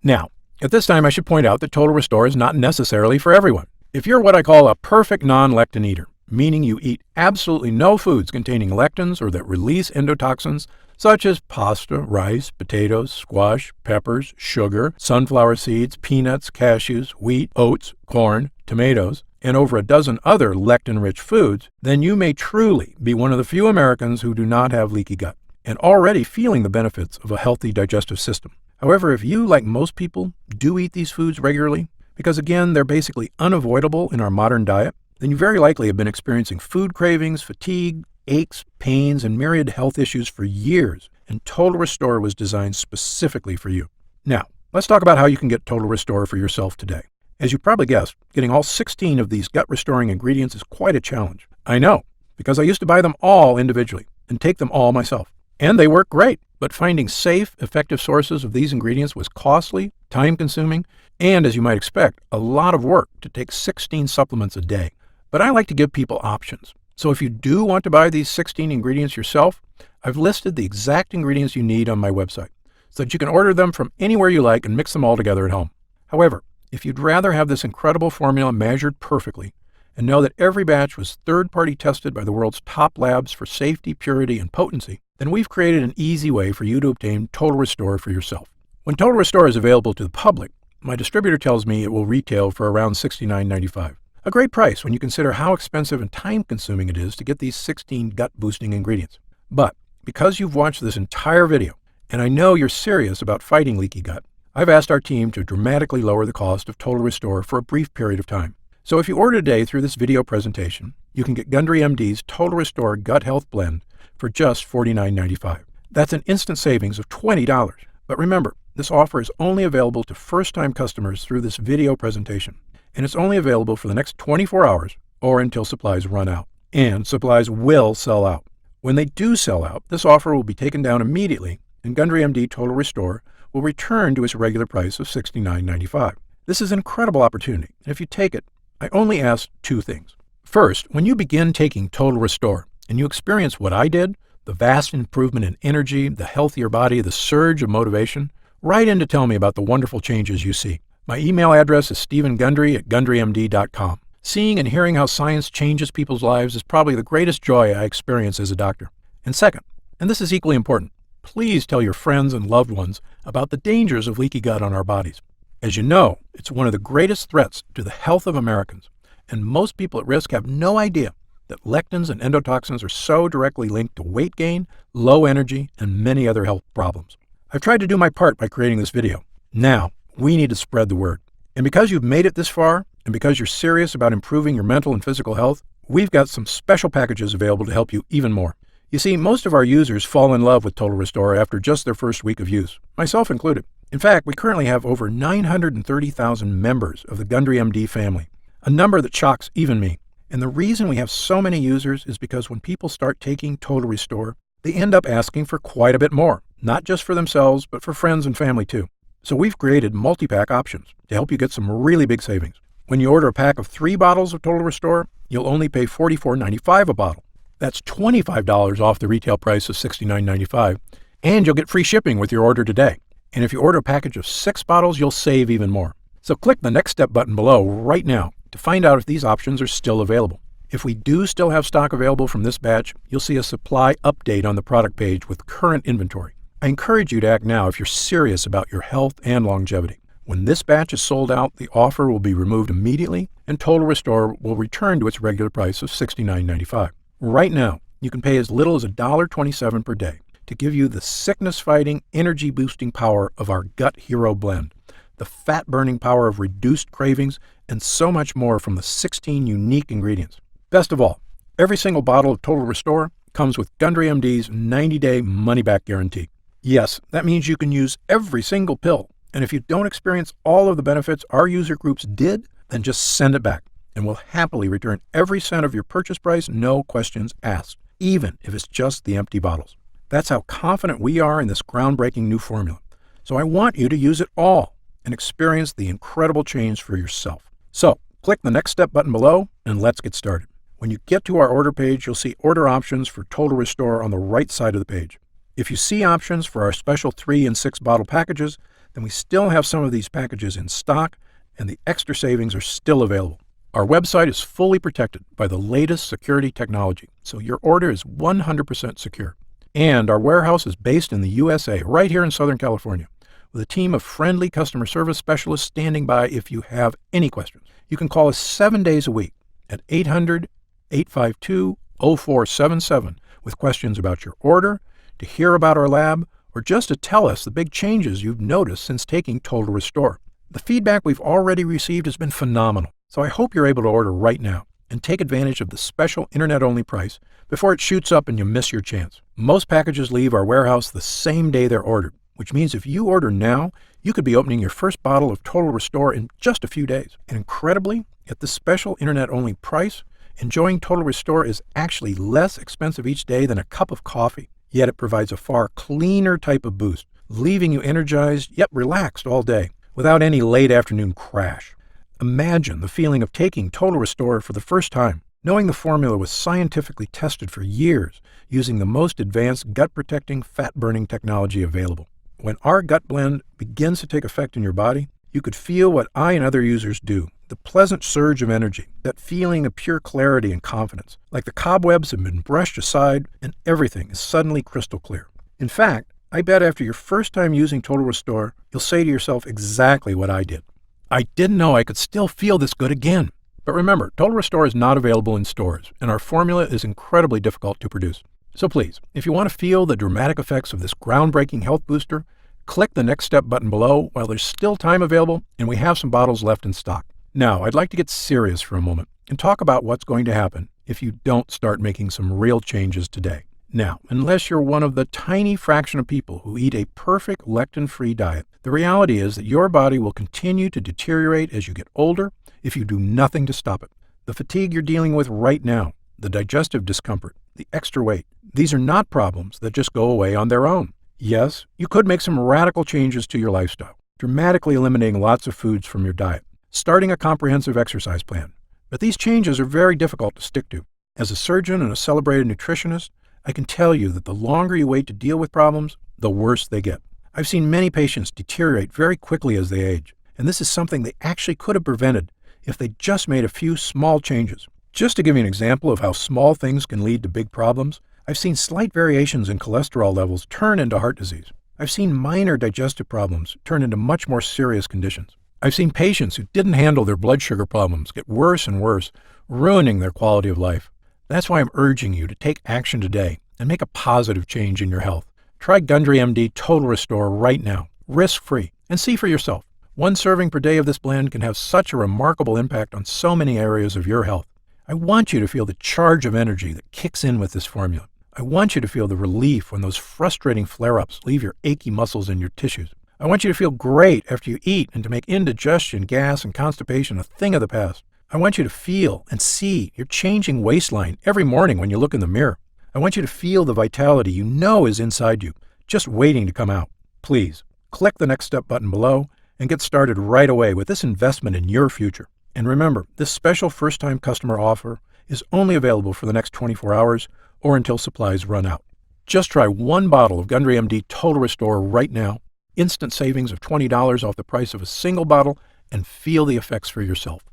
Now, at this time, I should point out that Total Restore is not necessarily for everyone. If you're what I call a perfect non-lectin eater, meaning you eat absolutely no foods containing lectins or that release endotoxins, such as pasta, rice, potatoes, squash, peppers, sugar, sunflower seeds, peanuts, cashews, wheat, oats, corn, tomatoes, and over a dozen other lectin-rich foods, then you may truly be one of the few Americans who do not have leaky gut and already feeling the benefits of a healthy digestive system. However, if you, like most people, do eat these foods regularly, because again, they're basically unavoidable in our modern diet, then you very likely have been experiencing food cravings, fatigue, aches, pains, and myriad health issues for years, and Total Restore was designed specifically for you. Now, let's talk about how you can get Total Restore for yourself today. As you probably guessed, getting all 16 of these gut-restoring ingredients is quite a challenge. I know, because I used to buy them all individually and take them all myself. And they work great, but finding safe, effective sources of these ingredients was costly, time-consuming, and, as you might expect, a lot of work to take 16 supplements a day. But I like to give people options. So if you do want to buy these 16 ingredients yourself, I've listed the exact ingredients you need on my website, so that you can order them from anywhere you like and mix them all together at home. However, if you'd rather have this incredible formula measured perfectly and know that every batch was third-party tested by the world's top labs for safety, purity, and potency, then we've created an easy way for you to obtain Total Restore for yourself. When Total Restore is available to the public, my distributor tells me it will retail for around $69.95. A great price when you consider how expensive and time-consuming it is to get these 16 gut-boosting ingredients. But because you've watched this entire video, and I know you're serious about fighting leaky gut, I've asked our team to dramatically lower the cost of Total Restore for a brief period of time. So if you order today through this video presentation, you can get Gundry MD's Total Restore Gut Health Blend for just $49.95. That's an instant savings of $20. But remember, this offer is only available to first-time customers through this video presentation, and it's only available for the next 24 hours or until supplies run out. And supplies will sell out. When they do sell out, this offer will be taken down immediately, and Gundry MD Total Restore will return to its regular price of $69.95. This is an incredible opportunity, and if you take it, I only ask two things. First, when you begin taking Total Restore and you experience what I did, the vast improvement in energy, the healthier body, the surge of motivation, write in to tell me about the wonderful changes you see. My email address is stephengundry@gundrymd.com. Seeing and hearing how science changes people's lives is probably the greatest joy I experience as a doctor. And second, and this is equally important, please tell your friends and loved ones about the dangers of leaky gut on our bodies. As you know, it's one of the greatest threats to the health of Americans, and most people at risk have no idea that lectins and endotoxins are so directly linked to weight gain, low energy, and many other health problems. I've tried to do my part by creating this video. Now, we need to spread the word. And because you've made it this far, and because you're serious about improving your mental and physical health, we've got some special packages available to help you even more. You see, most of our users fall in love with Total Restore after just their first week of use, myself included. In fact, we currently have over 930,000 members of the Gundry MD family, a number that shocks even me. And the reason we have so many users is because when people start taking Total Restore, they end up asking for quite a bit more, not just for themselves, but for friends and family too. So we've created multi-pack options to help you get some really big savings. When you order a pack of 3 bottles of Total Restore, you'll only pay $44.95 a bottle. That's $25 off the retail price of $69.95, and you'll get free shipping with your order today. And if you order a package of 6 bottles, you'll save even more. So click the Next Step button below right now to find out if these options are still available. If we do still have stock available from this batch, you'll see a supply update on the product page with current inventory. I encourage you to act now if you're serious about your health and longevity. When this batch is sold out, the offer will be removed immediately, and Total Restore will return to its regular price of $69.95. Right now, you can pay as little as $1.27 per day to give you the sickness-fighting, energy-boosting power of our Gut Hero blend, the fat-burning power of reduced cravings, and so much more from the 16 unique ingredients. Best of all, every single bottle of Total Restore comes with Gundry MD's 90-day money-back guarantee. Yes, that means you can use every single pill, and if you don't experience all of the benefits our user groups did, then just send it back, and we'll happily return every cent of your purchase price, no questions asked, even if it's just the empty bottles. That's how confident we are in this groundbreaking new formula. So I want you to use it all and experience the incredible change for yourself. So, click the Next Step button below, and let's get started. When you get to our order page, you'll see order options for Total Restore on the right side of the page. If you see options for our special 3 and 6 bottle packages, then we still have some of these packages in stock, and the extra savings are still available. Our website is fully protected by the latest security technology, so your order is 100% secure. And our warehouse is based in the USA, right here in Southern California, with a team of friendly customer service specialists standing by if you have any questions. You can call us 7 days a week at 800-852-0477 with questions about your order, to hear about our lab, or just to tell us the big changes you've noticed since taking Total Restore. The feedback we've already received has been phenomenal, so I hope you're able to order right now and take advantage of the special internet-only price before it shoots up and you miss your chance. Most packages leave our warehouse the same day they're ordered, which means if you order now, you could be opening your first bottle of Total Restore in just a few days. And incredibly, at this special internet-only price, enjoying Total Restore is actually less expensive each day than a cup of coffee. Yet it provides a far cleaner type of boost, leaving you energized yet relaxed all day, without any late afternoon crash. Imagine the feeling of taking Total Restore for the first time, knowing the formula was scientifically tested for years using the most advanced gut-protecting, fat-burning technology available. When our gut blend begins to take effect in your body, you could feel what I and other users do, the pleasant surge of energy, that feeling of pure clarity and confidence, like the cobwebs have been brushed aside and everything is suddenly crystal clear. In fact, I bet after your first time using Total Restore, you'll say to yourself exactly what I did. I didn't know I could still feel this good again. But remember, Total Restore is not available in stores, and our formula is incredibly difficult to produce. So please, if you want to feel the dramatic effects of this groundbreaking health booster, click the Next Step button below while there's still time available and we have some bottles left in stock. Now, I'd like to get serious for a moment and talk about what's going to happen if you don't start making some real changes today. Now, unless you're one of the tiny fraction of people who eat a perfect lectin-free diet, the reality is that your body will continue to deteriorate as you get older if you do nothing to stop it. The fatigue you're dealing with right now, the digestive discomfort, the extra weight, these are not problems that just go away on their own. Yes, you could make some radical changes to your lifestyle, dramatically eliminating lots of foods from your diet, starting a comprehensive exercise plan. But these changes are very difficult to stick to. As a surgeon and a celebrated nutritionist, I can tell you that the longer you wait to deal with problems, the worse they get. I've seen many patients deteriorate very quickly as they age, and this is something they actually could have prevented if they just made a few small changes. Just to give you an example of how small things can lead to big problems, I've seen slight variations in cholesterol levels turn into heart disease. I've seen minor digestive problems turn into much more serious conditions. I've seen patients who didn't handle their blood sugar problems get worse and worse, ruining their quality of life. That's why I'm urging you to take action today and make a positive change in your health. Try Gundry MD Total Restore right now, risk-free, and see for yourself. One serving per day of this blend can have such a remarkable impact on so many areas of your health. I want you to feel the charge of energy that kicks in with this formula. I want you to feel the relief when those frustrating flare-ups leave your achy muscles and your tissues. I want you to feel great after you eat and to make indigestion, gas, and constipation a thing of the past. I want you to feel and see your changing waistline every morning when you look in the mirror. I want you to feel the vitality you know is inside you, just waiting to come out. Please, click the Next Step button below and get started right away with this investment in your future. And remember, this special first-time customer offer is only available for the next 24 hours or until supplies run out. Just try one bottle of Gundry MD Total Restore right now, instant savings of $20 off the price of a single bottle, and feel the effects for yourself.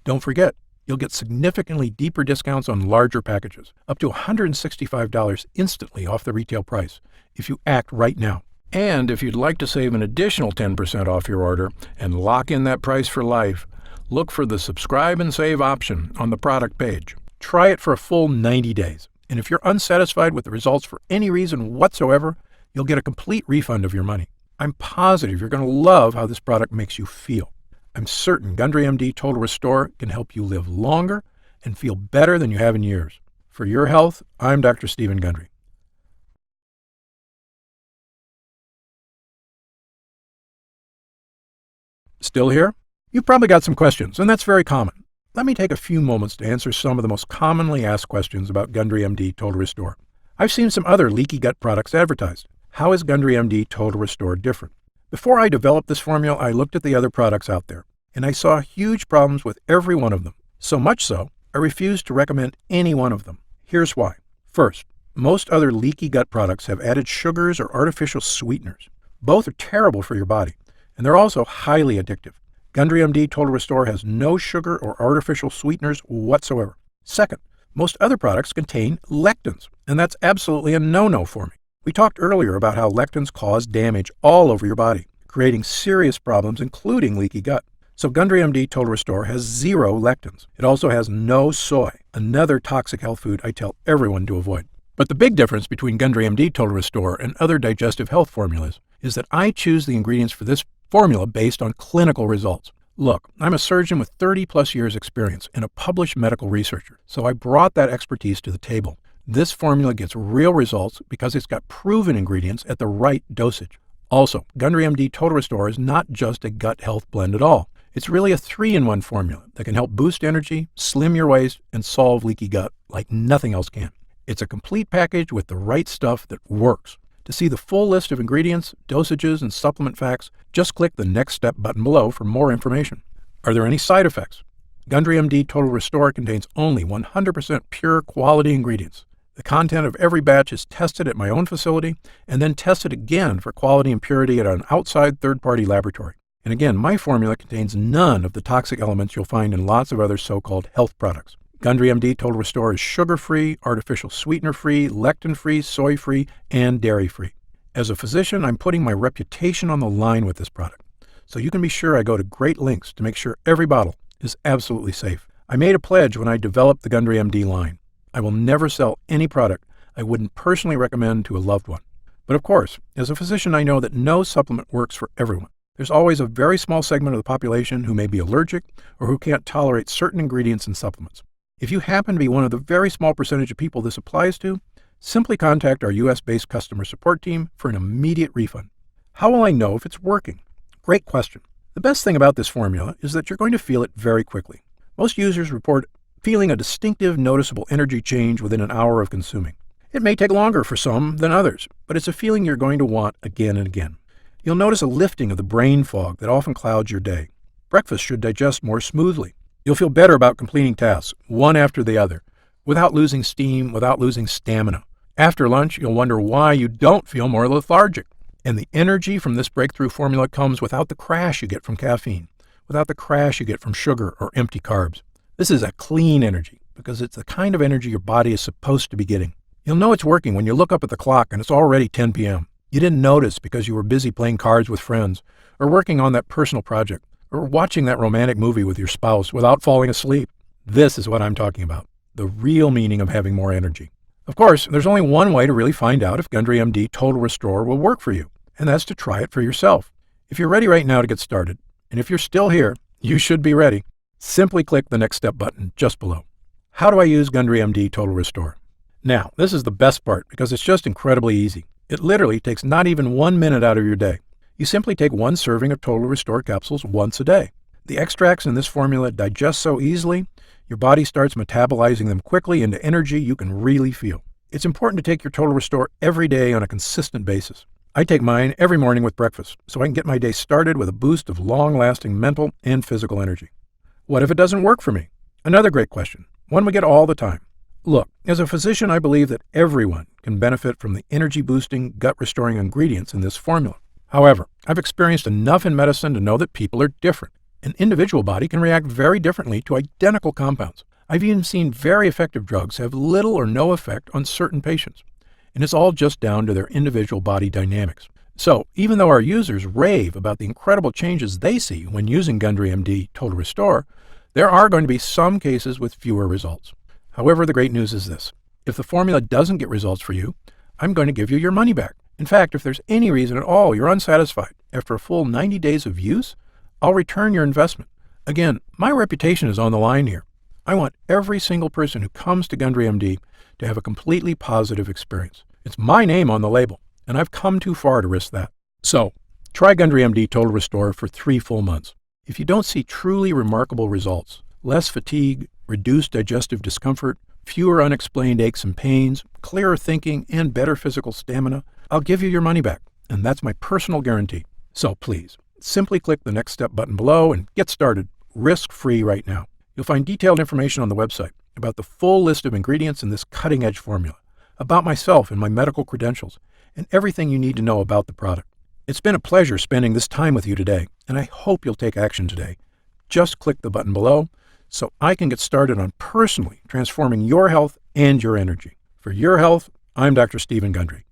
Don't forget, You'll get significantly deeper discounts on larger packages, up to $165 instantly off the retail price, if you act right now. And if you'd like to save an additional 10% off your order and lock in that price for life, look for the subscribe and save option on the product page. Try it for a full 90 days. And if you're unsatisfied with the results for any reason whatsoever, you'll get a complete refund of your money. I'm positive you're going to love how this product makes you feel. I'm certain Gundry MD Total Restore can help you live longer and feel better than you have in years. For your health, I'm Dr. Stephen Gundry. Still here? You've probably got some questions, and that's very common. Let me take a few moments to answer some of the most commonly asked questions about Gundry MD Total Restore. I've seen some other leaky gut products advertised. How is Gundry MD Total Restore different? Before I developed this formula, I looked at the other products out there, and I saw huge problems with every one of them. So much so, I refused to recommend any one of them. Here's why. First, most other leaky gut products have added sugars or artificial sweeteners. Both are terrible for your body, and they're also highly addictive. Gundry MD Total Restore has no sugar or artificial sweeteners whatsoever. Second, most other products contain lectins, and that's absolutely a no-no for me. We talked earlier about how lectins cause damage all over your body, creating serious problems, including leaky gut. So Gundry MD Total Restore has 0 lectins. It also has no soy, another toxic health food I tell everyone to avoid. But the big difference between Gundry MD Total Restore and other digestive health formulas is that I choose the ingredients for this formula based on clinical results. Look, I'm a surgeon with 30-plus years experience and a published medical researcher, so I brought that expertise to the table. This formula gets real results because it's got proven ingredients at the right dosage. Also, Gundry MD Total Restore is not just a gut health blend at all. It's really a 3-in-1 formula that can help boost energy, slim your waist, and solve leaky gut like nothing else can. It's a complete package with the right stuff that works. To see the full list of ingredients, dosages, and supplement facts, just click the Next Step button below for more information. Are there any side effects? Gundry MD Total Restore contains only 100% pure quality ingredients. The content of every batch is tested at my own facility and then tested again for quality and purity at an outside third-party laboratory. And again, my formula contains none of the toxic elements you'll find in lots of other so-called health products. Gundry MD Total Restore is sugar-free, artificial sweetener-free, lectin-free, soy-free, and dairy-free. As a physician, I'm putting my reputation on the line with this product, so you can be sure I go to great lengths to make sure every bottle is absolutely safe. I made a pledge when I developed the Gundry MD line. I will never sell any product I wouldn't personally recommend to a loved one. But of course, as a physician, I know that no supplement works for everyone. There's always a very small segment of the population who may be allergic or who can't tolerate certain ingredients in supplements. If you happen to be one of the very small percentage of people this applies to, simply contact our US-based customer support team for an immediate refund. How will I know if it's working? Great question. The best thing about this formula is that you're going to feel it very quickly. Most users report feeling a distinctive, noticeable energy change within an hour of consuming. It may take longer for some than others, but it's a feeling you're going to want again and again. You'll notice a lifting of the brain fog that often clouds your day. Breakfast should digest more smoothly. You'll feel better about completing tasks, one after the other, without losing steam, without losing stamina. After lunch, you'll wonder why you don't feel more lethargic. And the energy from this breakthrough formula comes without the crash you get from caffeine, without the crash you get from sugar or empty carbs. This is a clean energy because it's the kind of energy your body is supposed to be getting. You'll know it's working when you look up at the clock and it's already 10 p.m. You didn't notice because you were busy playing cards with friends, or working on that personal project, or watching that romantic movie with your spouse without falling asleep. This is what I'm talking about, the real meaning of having more energy. Of course, there's only one way to really find out if Gundry MD Total Restore will work for you, and that's to try it for yourself. If you're ready right now to get started, and if you're still here, you should be ready. Simply click the Next Step button just below. How do I use Gundry MD Total Restore? Now, this is the best part because it's just incredibly easy. It literally takes not even 1 minute out of your day. You simply take 1 serving of Total Restore capsules once a day. The extracts in this formula digest so easily, your body starts metabolizing them quickly into energy you can really feel. It's important to take your Total Restore every day on a consistent basis. I take mine every morning with breakfast so I can get my day started with a boost of long-lasting mental and physical energy. What if it doesn't work for me? Another great question, one we get all the time. Look, as a physician, I believe that everyone can benefit from the energy-boosting, gut-restoring ingredients in this formula. However, I've experienced enough in medicine to know that people are different. An individual body can react very differently to identical compounds. I've even seen very effective drugs have little or no effect on certain patients. And it's all just down to their individual body dynamics. So, even though our users rave about the incredible changes they see when using Gundry MD Total Restore, there are going to be some cases with fewer results. However, the great news is this. If the formula doesn't get results for you, I'm going to give you your money back. In fact, if there's any reason at all you're unsatisfied after a full 90 days of use, I'll return your investment. Again, my reputation is on the line here. I want every single person who comes to Gundry MD to have a completely positive experience. It's my name on the label, and I've come too far to risk that. So, try Gundry MD Total Restore for 3 full months. If you don't see truly remarkable results, less fatigue, reduced digestive discomfort, fewer unexplained aches and pains, clearer thinking, and better physical stamina, I'll give you your money back, and that's my personal guarantee. So please, simply click the Next Step button below and get started risk-free right now. You'll find detailed information on the website about the full list of ingredients in this cutting-edge formula, about myself and my medical credentials, and everything you need to know about the product. It's been a pleasure spending this time with you today, and I hope you'll take action today. Just click the button below so I can get started on personally transforming your health and your energy. For your health, I'm Dr. Stephen Gundry.